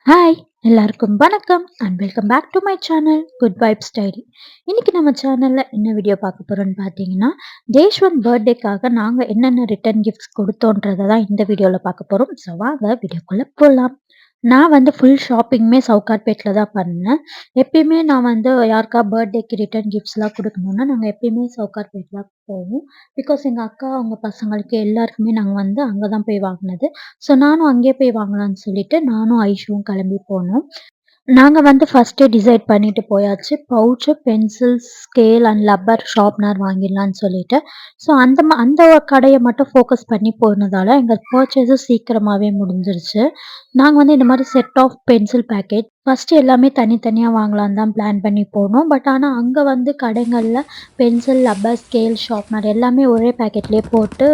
Hi! எல்லாருக்கும் வணக்கம் and welcome back to my channel Good Vibes Diary. இன்னைக்கு நம்ம சேனல்ல என்ன வீடியோ பார்க்க போறோம்னு பார்த்தீங்கன்னா, தேஷ்வந்த் பர்த்டேக்காக நாங்க என்னென்ன ரிட்டர்ன் கிஃப்ட்ஸ் குடுத்தோன்றத தான் இந்த வீடியோல பார்க்க போறோம். ஸோ வாங்க வீடியோக்குள்ள போலாம். நான் வந்து ஃபுல் ஷாப்பிங்குமே சவுகார்பேட்ல தான் பண்ணேன். எப்பயுமே நான் வந்து யாருக்கா பர்த்டேக்கு ரிட்டர்ன் கிஃப்ட்ஸ்லாம் குடுக்கணும்னா, நாங்க எப்பயுமே சவுகார்பேட் தான் போவோம். பிகாஸ் எங்க அக்கா அவங்க பசங்களுக்கு எல்லாருக்குமே நாங்க வந்து அங்க தான் போய் வாங்குனது. ஸோ நானும் அங்கேயே போய் வாங்கலாம்னு சொல்லிட்டு நானும் ஐஷுவும் கிளம்பி போனோம். நாங்க வந்து ஃபர்ஸ்ட்டே டிசைட் பண்ணிட்டு போயாச்சு. Pouch, pencil, scale and rubber sharpener வாங்கிடலான்னு சொல்லிட்டு. ஸோ அந்த ஒரு கடைய மட்டும் ஃபோக்கஸ் பண்ணி போனதால எங்க பர்ச்சேஸும் சீக்கிரமாவே முடிஞ்சிருச்சு. நாங்க வந்து இந்த மாரி set of pencil packet first எல்லாமே தனித்தனியா வாங்கலான்னு தான் பிளான் பண்ணி போனோம். பட் ஆனா அங்க வந்து கடைங்கள்ல பென்சில், ரப்பர், ஸ்கேல், ஷார்ப்னர் எல்லாமே ஒரே பேக்கெட்லயே போட்டு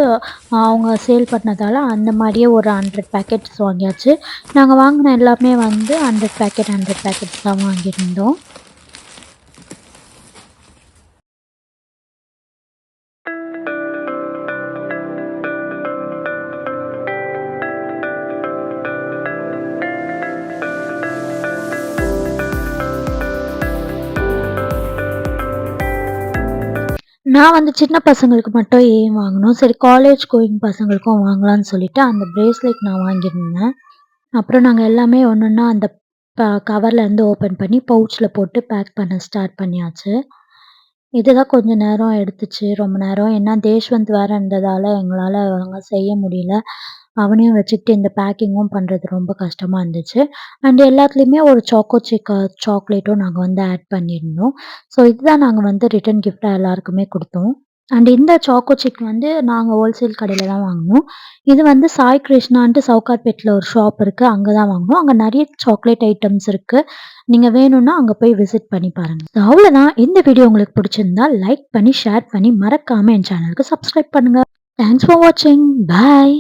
அவங்க சேல் பண்ணதால அந்த மாரியே ஒரு 100 பேக்கெட்ஸ் வாங்கியாச்சு. நாங்க வாங்குன எல்லாமே வந்து 100 பேக்கெட்ஸ் தான் வாங்கியிருந்தோம். நான் வந்து சின்ன பசங்களுக்கு மட்டும் ஏன் வாங்கணும், சரி காலேஜ் கோயிங் பசங்களுக்கும் வாங்கலான்னு சொல்லிட்டு அந்த பிரேஸ்லெட் நான் வாங்கியிருந்தேன். அப்புறம் நாங்க எல்லாமே ஒன்னொன்னா அந்த கவர்லேருந்து ஓப்பன் பண்ணி பவுச்ல போட்டு பேக் பண்ண ஸ்டார்ட் பண்ணியாச்சு. இதுதான் கொஞ்ச நேரம் எடுத்துச்சு, ரொம்ப நேரம். ஏன்னா தேஷ்வந்த் வேற இருந்ததால எங்களால ஒழுங்கா செய்ய முடியல. அவனையும் வச்சுக்கிட்டு இந்த பேக்கிங்கும் பண்றது ரொம்ப கஷ்டமா இருந்துச்சு. அண்ட் எல்லாத்துலயுமே ஒரு சாக்கோ சிக் சாக்லேட்டும் நாங்க வந்து ஆட் பண்ணியிருந்தோம். ஸோ இதுதான் நாங்க வந்து ரிட்டர்ன் கிஃப்ட்டா எல்லாருக்குமே குடுத்தோம். அண்ட் இந்த சாக்கோ சிக் வந்து நாங்க ஹோல்சேல் கடையில தான் வாங்குனோம். இது வந்து சாய் கிருஷ்ணான்ட்டு சவுகார்பேட்ல ஒரு ஷாப் இருக்கு. அங்க தான் வாங்குனோம். அங்க நெறைய சாக்லேட் ஐட்டம்ஸ் இருக்கு. நீங்க வேணும்னா அங்க போய் விசிட் பண்ணி பாருங்க. அவ்வளோதான். இந்த வீடியோ உங்களுக்கு பிடிச்சிருந்தா லைக் பண்ணி, ஷேர் பண்ணி மறக்காம என் சேனலுக்கு சப்ஸ்கிரைப் பண்ணுங்க. தேங்க்ஸ் ஃபார் வாட்சிங். பாய்.